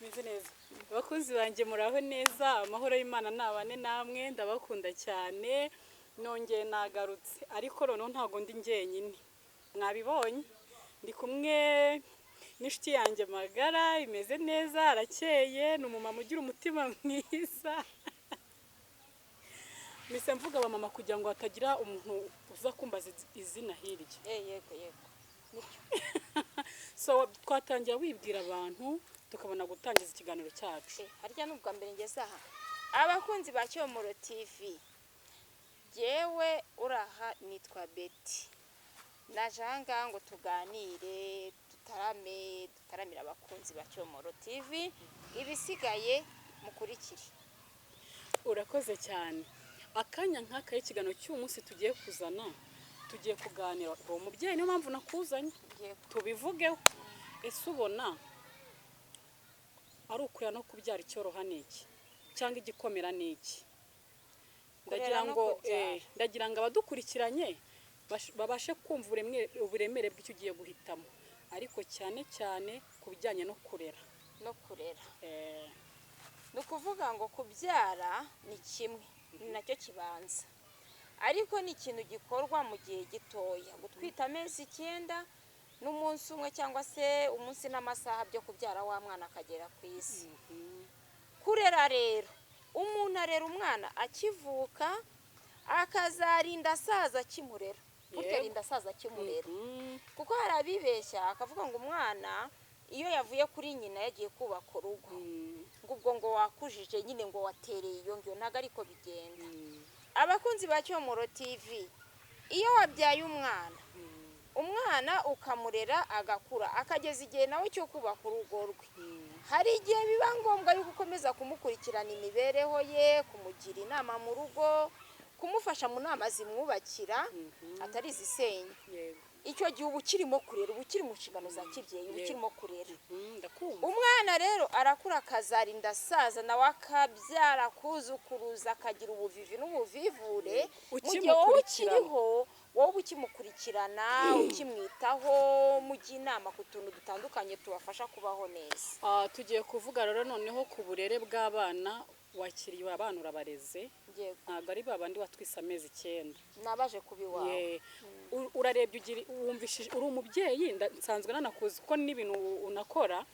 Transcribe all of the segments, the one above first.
meze neza abakunzi banjye muraho neza amahoro y'Imana nabane namwe ndabakunda cyane nongeye nagarutse ariko noneho ntago ndi njyenyine mwabibonye ndi kumwe n'inshuti yanjye magara imeze neza arakeye ni umumama ugira umutima mwiza mise mvuga abamama kugira ngo hatagira umuntu uza kumbaza izina hirya yego nicyo so twatangira wibwira abantu tukabona gutangiza ikiganiro cyacu harya n'ubwa mbere ngeze aha abakunzi ba Cyomoro TV jewe uraha nitwa Betty naje ahangaha ngo tuganire dutaramira abakunzi ba Cyomoro TV ibisigaye mukurikire. Urakoze cyane akanya nk'aka y'ikiganiro cy'umunsi tugiye kuzana tugiye kuganira uwo mubyeyi niyo mpamvu nakuzanye tubivugeho ese ubona ari ukuya no kubyara icyoroha n'iki cyangwa igikomera n'iki ndagira ngo abadukurikiranye babashe kumva uburemere bw'icyo ugiye guhitamo ariko cyane cyane ku bijyanye no kurera ni ukuvuga ngo kubyara ni kimwe ni nacyo kibanza ariko ni ikintu gikorwa mu gihe gitoya gutwita amezi 9 n'umunsi umwe cyangwa se umunsi n'amasaha byo kubyara wa mwana akagera ku isi. Kurera rero umuntu arera umwana akivuka akazarinda asaza kimurera kuterinda asaza kimurera kuko hari abibeshya akavuga ngo umwana iyo yavuye kuri nyina yagiye kubaka urugo ngubwo ngo wakujije nyine ngo watereye iyo ngyo ntago ariko bigenda. Abakunzi ba Cyomoro TV iyo wabyaye umwana ukamurera agakura akageza igihe nawe cyo kubaka urugo rwe hari igihe biba ngombwa yuko ukomeza kumukurikirana imibereho ye kumugira inama mu rugo kumufasha mu nama zimwubakira atari zisenya icyo gihe ubu kirimo kurera ubu kiri mu nshingano za kibyeyi ubu kirimo kurera umwana rero arakura akazarinda asaza nawe akabyara kuzukuruza akagira ubuvivi n'ubuvivure mu gihe wowe ukiriho wowe ukimukurikirana ukimwitaho mujya inama ku tuntu dutandukanye tubafasha kubaho neza. Tugiye kuvuga rero noneho ku burere bw'abana wakiriye abana urabareze ntabwo ari babandi watwise amezi 9 nabaje kubiwawe urarebye wumvishije uri umubyeyi nsanzwe nanakuzi ko n'ibintu unakora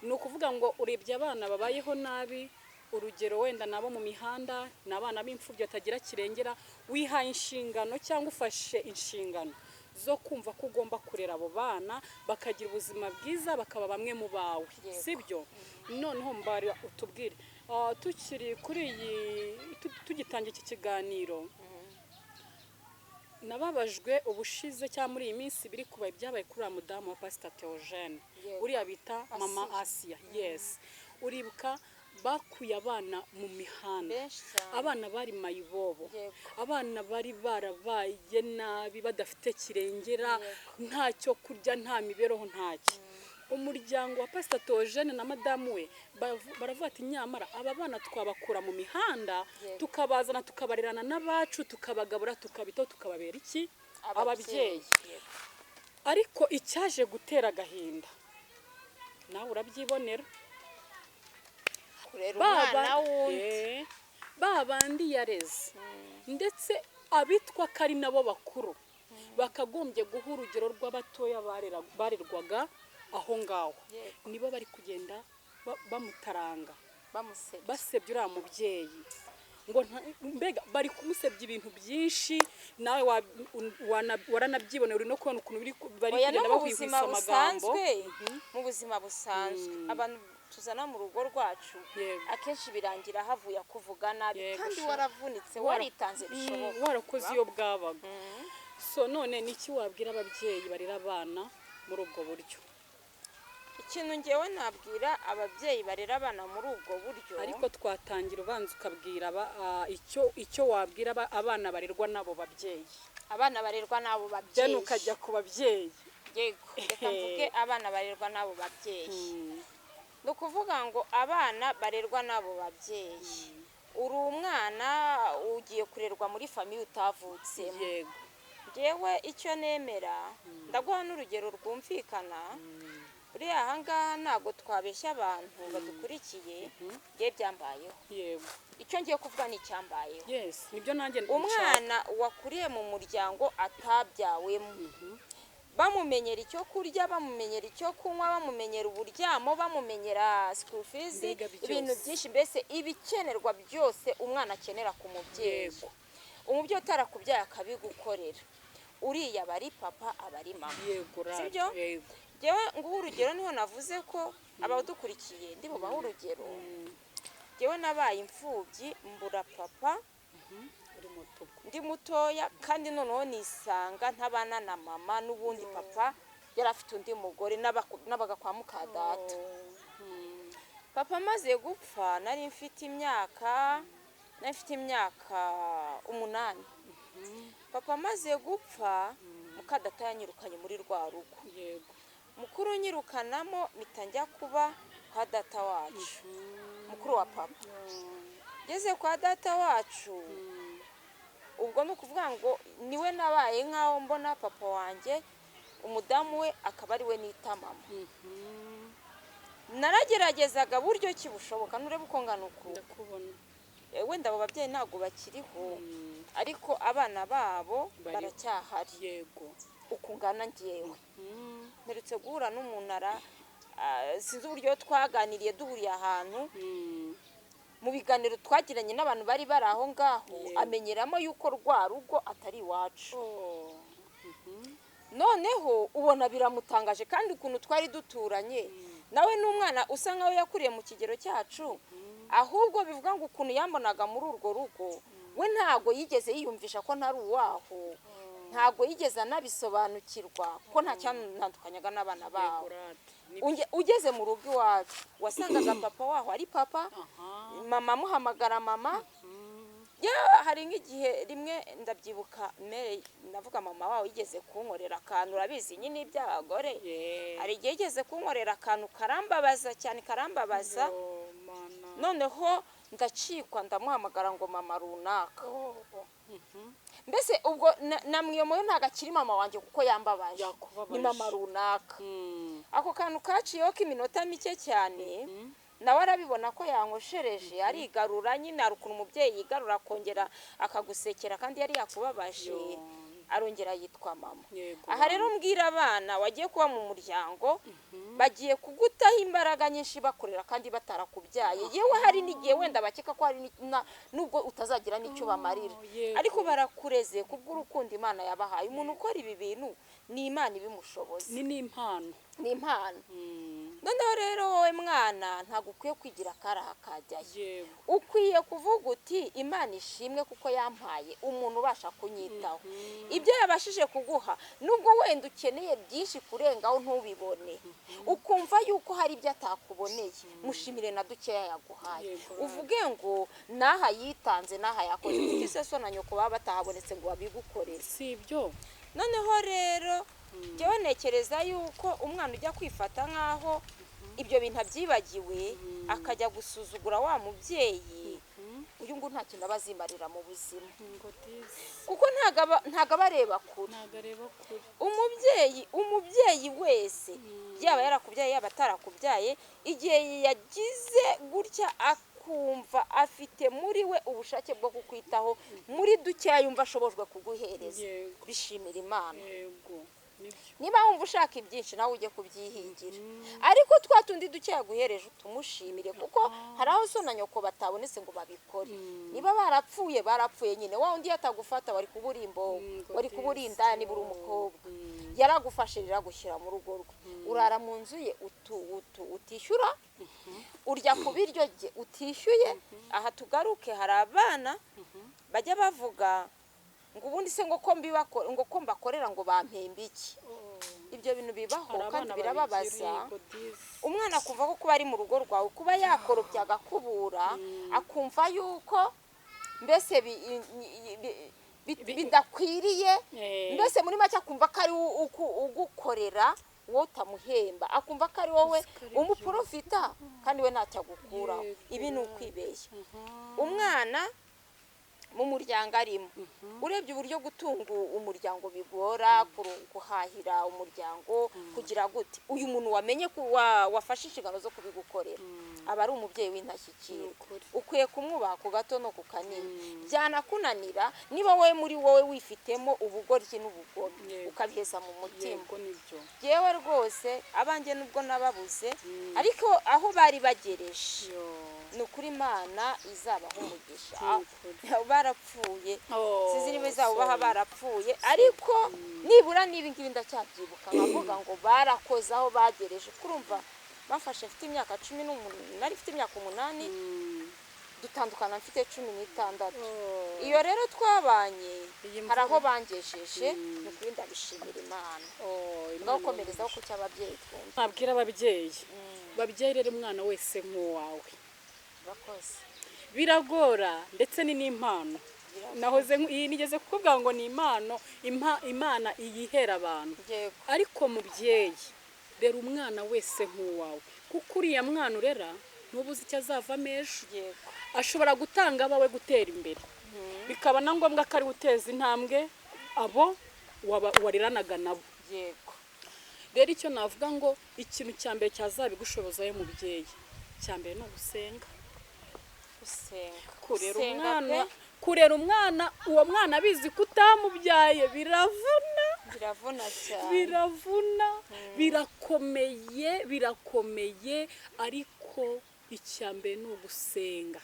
ni ukuvuga ngo urebye abana babayeho nabi urugero wenda nabo mu mihanda n'abana b'imfubyi batagira kirengera wihaye inshingano cyangwa ufashe inshingano zo kumva ko ugomba kurera abo bana bakagira ubuzima bwiza bakaba bamwe mu bawe sibyo noneho mbari utubwire tukiri kuri iyi tugitangira iki kiganiro nababajwe ubushize cyangwa muri iyi minsi biri kubaye byabaye kuri wa mudamu wa Pastor Theogene uriya bita mama Asia uribuka bakuye abana mu mihanda abana bari mayibobo abana bari barabaye nabi badafite kirengera ntacyo kurya nta mibereho ntacyo umuryango wa Pastor Theogene na madamu we baravuga ati nyamara aba bana twabakura mu mihanda tukabazana tukabarerana n'abacu tukabagabura tukabitaho tukababera iki ababyeyi ariko icyaje gutera agahinda nawe urabyibonera babandi yareze ndetse abitwa ko ari nabo bakuru bakagombye guha urugero rw'abatoya barerwaga aho ngaho nibo bari kugenda bamutaranga basebya uriya mubyeyi ngo mbega bari kumusebya ibintu byinshi nawe waranabyibonera uri no kubona ukuntu bari kugenda bahwihwisa amagambo mu buzima busanzwe abantu tuzana mu rugo rwacu akenshi birangira havuye kuvuga nabi kandi waravunitse waritanze bishoboka warakoze iyo bwabaga so none niki wabwira ababyeyi barera abana muri ubwo buryo? Ikintu ngewe nabwira ababyeyi barera abana muri ubwo buryo ariko twatangira ubanza ukabwira icyo wabwira abana barerwa nabo babyeyi cyane ukajya ku babyeyi yego reka mvuge abana barerwa nabo babyeyi no kuvuga ngo abana barerwa nabo babyeyi uri umwana ugiye kurerwa muri famiye utavutsemo ngewe icyo nemera ndaguha n'urugero rwumvikana buriya ahangaha ntabwo twabeshya abantu badukurikiye ngiye byambayeho yego icyo ngiye kuvuga ni icyambayeho yes nibyo nanjye umwana wakuriye mu muryango atabyawemo bamumenyera icyo kurya bamumenyera icyo kunywa bamumenyera uburyamo bamumenyera school fees Mbega byose. ibintu byinshi mbese ibikenerwa byose umwana akenera ku mubyeyi Yego. umubyeyi utarakubyaye akabigukorera uriya aba ari papa aba ari mama yego sibyo yego njyewe nguha urugero niho navuze ko abadukurikiye ndi bubahe urugero njyewe nabaye imfubyi mbura papa uri mutuku ndi mutoya kandi noneho nisanga ntabana na mama n'ubundi papa yari afite undi mugore n'abaga kwa muka data papa amaze gupfa nari mfite imyaka 8 papa amaze gupfa muka data yanyirukanye muri rwa rugo yego mukuru nyirukanamo mpita njya kuba kwa data wacu mukuru wa papa ngeze kwa data wacu ubwo ni ukuvuga ngo niwe nabaye nk'aho mbona papa wanjye umudamu we akaba ari we nita mama narageragezaga buryo ki bushoboka nurebe uko ngana uku ndakubona wenda abo babyeyi ntabwo bakiriho ariko abana babo baracyahari yego uku ngana ngewe mperutse guhura n'umuntu sinzi uburyo twaganiriye duhuriye ahantu mu biganiro twagiranye n'abantu bari bari aho ngaho amenyeramo yuko rwa rugo atari iwacu noneho ubona biramutangaje kandi ukuntu twari duturanye nawe n'umwana usa nkaho yakuriye mu kigero cyacu ahubwo bivuga ngo ukuntu yambonaga muri urwo rugo we ntago yigeze yiyumvisha ko ntari uwaho ntago yigeze anabisobanukirwa ko nta cyantandukanyaga n'abana babo ugeze mu rugo iwacu wasangaga papa waho ari papa mama amuhamagara mama hari nk'igihe rimwe ndabyibuka navuga mama wawe yigeze kunkorera akantu urabizi nyine iby'abagore hari igihe yigeze kunkorera akantu karambabaza cyane karambabaza noneho ndacikwa ndamuhamagara ngo mama runaka mbese ubwo namwiyomoye ntabwo akiri mama wanjye kuko yambabaje ni mama runaka ako kantu kaciyeho k'iminota mike cyane nawe arabibona ko yankoshereje arigarura nyine hari ukuntu umubyeyi yigarura akongera akagusekera kandi yari yakubabaje arongera yitwa mama aha rero mbwira abana wagiye kuba mu muryango bagiye kugutaho imbaraga nyinshi bakorera kandi batarakubyaye yewe hari n'igihe wenda bakeka ko hari nubwo utazagira n'icyo bamarira ariko barakureze kubw'urukundo Imana yabahaye umuntu ukora ibi bintu ni Imana ibimushoboza ni impano noneho rero wowe mwana ntabwo ukwiye kwigira akaraha kajyayo ukwiye kuvuga uti Imana ishimwe kuko yampaye umuntu ubasha kunyitaho ibyo yabashije kuguha nubwo wenda ukeneye byinshi kurengaho ntubibone ukumva yuko hari ibyo atakuboneye mushimire na dukeya yaguhaye uvuge ngo naha yitanze naha yakoze iki se so na nyoko baba batahabonetse ngo babigukorere si ibyo noneho rero njyewe ntekereza yuko umwana ujya kwifata nk'aho ibyo bintu abyibagiwe akajya gusuzugura wa mubyeyi uyu nguyu nta kintu aba azimarira mu buzima kuko ntago aba areba kure umubyeyi wese yaba yarakubyaye yaba atarakubyaye igihe yagize gutya akumva afite muri we ubushake bwo kukwitaho muri dukeya yumva ashobojwe kuguhereza bishimira Imana niba wumva ushaka ibyinshi nawe ujye kubyihingira ariko twa tundi duke yaguhereje utumushimire kuko hari aho so na nyoko batabonetse ngo babikore niba barapfuye nyine wa undi yatagufata wari kubura imbogo wari kubura indaya niba uri umukobwa yaragufashe riragushyira mu rugo rwe urara mu nzu ye utishyura urya ku biryo bye utishyuye aha tugaruke hari abana bajya bavuga ngo ubundi se ngo ko mbakorera ngo bampembe iki ibyo bintu bibaho kandi birababaza umwana kuva ko kuba ari mu rugo rwawe kuba yakorobya agakubura akumva yuko mbese bidakwiriye mbese muri make akumva ko ari ugukorera wowe utamuhemba akumva ko ari wowe umuprofita kandi we ntacyo agukuraho ibi ni ukwibeshya umwana mu muryango arimo. Urebye uburyo gutunga umuryango bigora, guhahira umuryango, kugira gute, uyu muntu wamenye ko wafashe inshingano zo kubigukorera aba ari umubyeyi w'intashyikirwa. Ukwiye kumwubaha ku gato no ku kanini. Byanakunanira niba wowe muri wowe wifitemo ubugoryi n'ubugome ukabiheza mu mutima. Yewe rwose abanjye nubwo nababuze ariko aho bari bagereje ni ukuri Imana izabaha umugisha. Barapfuye sinzi niba izawubaha barapfuye, ariko nibura niba ngibi ndacyabyibuka nkavuga ngo barakoze aho bagereje. Kurumva bafashe mfite imyaka 18, nari mfite imyaka 8, dutandukana mfite 16. Iyo rero twabanye hari aho bangejeje, ni ukuri ndabishimira Imana. Ngakomerezaho ku cy'ababyeyi twumva. Nabwira ababyeyi rero umwana wese nk'uwawe biragora, ndetse ni n'impano. Nahoze nigeze kuvuga ngo ni impano Imana iyihera abantu. Ariko mubyeyi rero umwana wese nk'uwawe, kuko uriya mwana urera ntubuze icyo azavamo ejo. Ashobora gutanga abawe gutera imbere, bikaba na ngombwa ko ari guteza intambwe abo wariranaga nabo. Rero icyo navuga ngo ikintu cya mbere cyazabigushoboza ye mubyeyi, cya mbere no gusenga. Kurera umwana, uwo mwana abizi ko utamubyaye biravuna cyane, biravuna, birakomeye, ariko icya mbere ni ugusenga.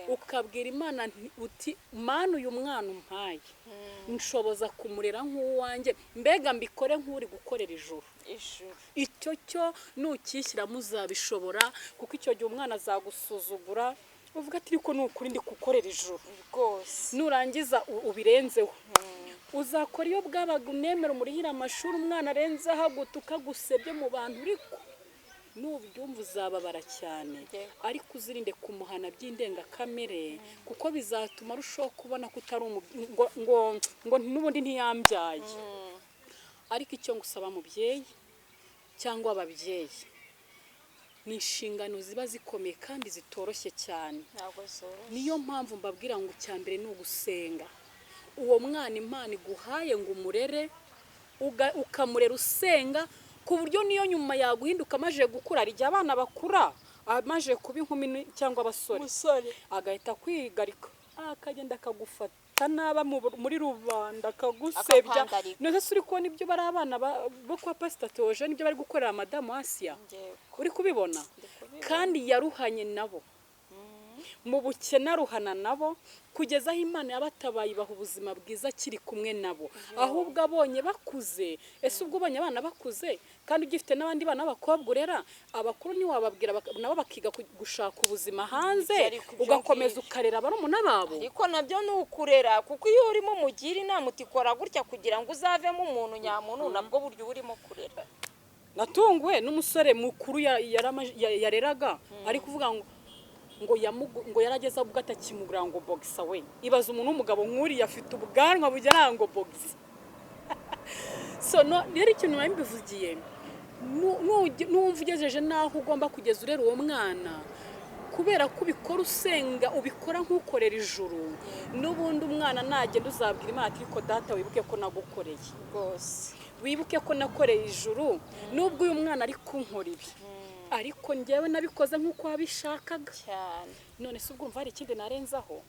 Ukabwira Imana uti Mana uyu mwana umpaye nshoboza kumurera nk'uwanjye, mbega mbikore nk'uri gukorera ijuru. Icyo cyo nukishyiramo uzabishobora, kuko icyo gihe umwana azagusuzugura uvuga ati ariko ni ukuri ndi gukorera ijuru rwose. Nurangiza ubirenzeho uzakora iyo bwabaga unemera umurihira amashuri, umwana arenze ahaguta ukagusebye mu bantu, ariko nubyumva uzababara cyane. Ariko uzirinde kumuhana by'indengakamere, kuko bizatuma arushaho kubona ko utari ngo n'ubundi ntiyambyaye. Ariko icyo ngusaba mubyeyi cyangwa ababyeyi, ni inshingano ziba zikomeye kandi zitoroshye cyane. Niyo mpamvu mbabwira ngo icya mbere ni ugusenga. Uwo mwana Imana iguhaye ngo umurere, ukamurera usenga, ku buryo niyo nyuma yaguhinduka amaje gukura. Igihe abana bakura amaje kuba inkumi cyangwa abasore, agahita kwigarika, akagenda akagufata naba muri rubanda, akagusebya. None se uri kubona ibyo bari abana bo kwa Pastor Theogene ibyo bari gukorera Madamu Asia? Uri kubibona? Kandi yaruhanye nabo mu bukene, aruhana nabo kugeza aho Imana yabatabaye ibaha ubuzima bwiza akiri kumwe nabo. Ahubwo abonye bakuze, ese ubwo ubonye abana bakuze kandi ugifite n'abandi bana b'abakobwa urera, abakuru ntiwababwira nabo bakiga gushaka ubuzima hanze, ugakomeza ukarera barumuna babo? Ariko nabyo ni ukurera, kuko iyo urimo mugira inama utikora gutya kugira ngo uzavemo umuntu nyamuntu, nabwo buryo urimo kurera. Natunguwe n'umusore mukuru yareraga ari kuvuga ngo yarageza ubwo atakimugura ngo boxer we. Ibaza umuntu w'umugabo nk'uri afite ubwanwa bugera ngo boxer. So no rero ikintu mbivugiye, numva ugejeje naho ugomba kugeza urera uwo mwana, kubera ko ubikora usenga, ubikora nk'ukorera ijuru, n'ubundi umwana nagenda uzabwira Imana ati ko data wibuke ko nagukoreye rwose, wibuke ko nakoreye ijuru, nubwo uyu mwana ari kunkora ibi, ariko njyewe nabikoze nk'uko wabishakaga cyane. None se ubwo umva hari ikindi narenzaho?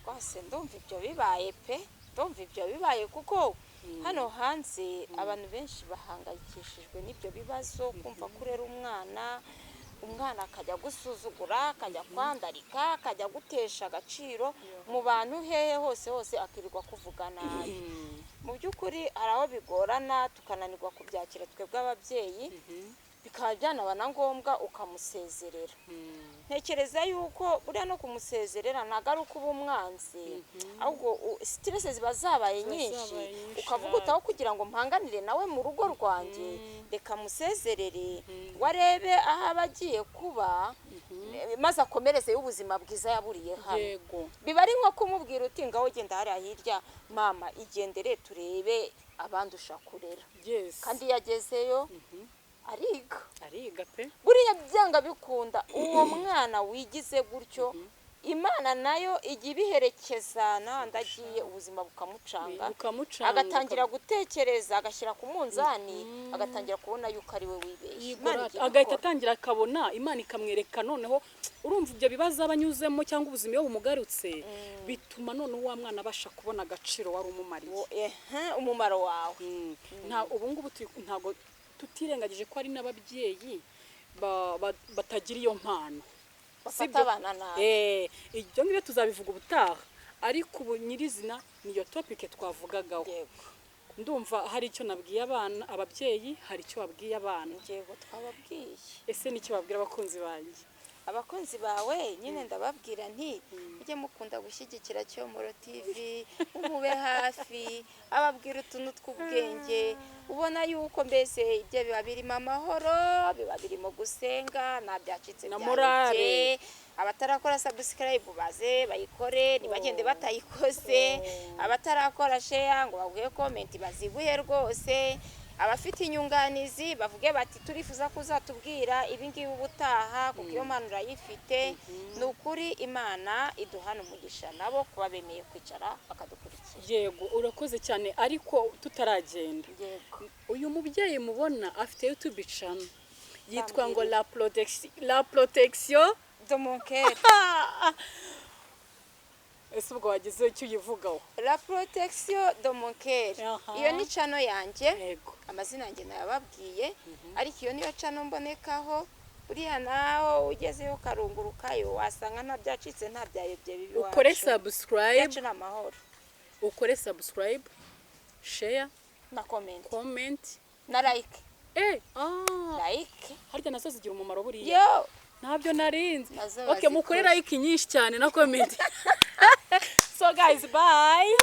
Rwose ndumva ibyo bibaye pe, ndumva ibyo bibaye, kuko hano hanze abantu benshi bahangayikishijwe n'ibyo bibazo, kumva kurera umwana akajya gusuzugura, akajya kwandarika, akajya gutesha agaciro mu bantu hehe hose akirirwa kuvuga nabi. Mu by'ukuri hari aho bigorana tukananirwa kubyakira twebwe ababyeyi, bikaba byanaba na ngombwa ukamusezerera. Ntekereza yuko buriya no kumusezerera ntabwo ari uko uba umwanzi, ahubwo stress ziba zabaye nyinshi, ukavuga utaho kugira ngo mpanganire nawe mu rugo rwanjye, reka musezerere warebe aho abagiye kuba, maze akomereze y'ubuzima bwiza yaburiye hano. Biba ari nko kumubwira uti ngaho genda hariya hirya mama, igendere turebe abandusha kurera. Kandi yagezeyo ariga pe. Buriya byanga bikunda uwo mwana wigize gutyo imana nayo ijya ibiherekeza ndagiye ubuzima bukamucanga agatangira gutekereza agashyira ku munzani agatangira kubona yuko ari we wibeshye agahita atangira akabona imana ikamwereka noneho urumva ibyo bibazo abanyuzemo cyangwa ubuzima iyo bumugarutse bituma noneho wa mwana abasha kubona agaciro wari umumariye umumaro wawe ubu ngubu ntabwo tutirengagije ko hari n'ababyeyi batagira iyo mpano bafata abana nabi ibyo ngibyo tuzabivuga ubutaha ariko ubu nyirizina niyo topike twavugagaho ndumva hari icyo nabwiye abana ababyeyi hari icyo babwiye abana yego twababwiye ese nicyo babwira abakunzi banjye abakunzi bawe nyine ndababwira nti mujye mukunda gushyigikira Cyomoro TV umube hafi ababwira utuntu tw'ubwenge ubona yuko mbese ibyo biba birimo amahoro biba birimo gusenga nta byacitse na morale abatarakora subscribe baze bayikore ntibagende batayikoze abatarakora share ngo baguhe comment baziguhe rwose abafite inyunganizi bavuge bati turifuza kuzatubwira ibi ngibi ubutaha kuko iyo mpano urayifite ni ukuri imana iduhana umugisha nabo kuba bemeye kwicara bakadukurikira yego urakoze cyane ariko tutaragenda uyu mubyeyi mubona afite YouTube channel yitwa ngo la protection de mon cœur ese ubwo wagize icyo uyivugaho la protection de mon cœur iyo ni channel yanjye amazina yanjye nayababwiye ariko iyo niyo channel mbonekaho buriya naho ugezeyo karungurukayo wasanga nta byacitse nta byayobye bibi wacu ukore subscribe ukore subscribe share na comment na like like harya nazo zigira umumaro buriya yo ntabyo narinze okay mukore like nyinshi cyane na comment so guys bye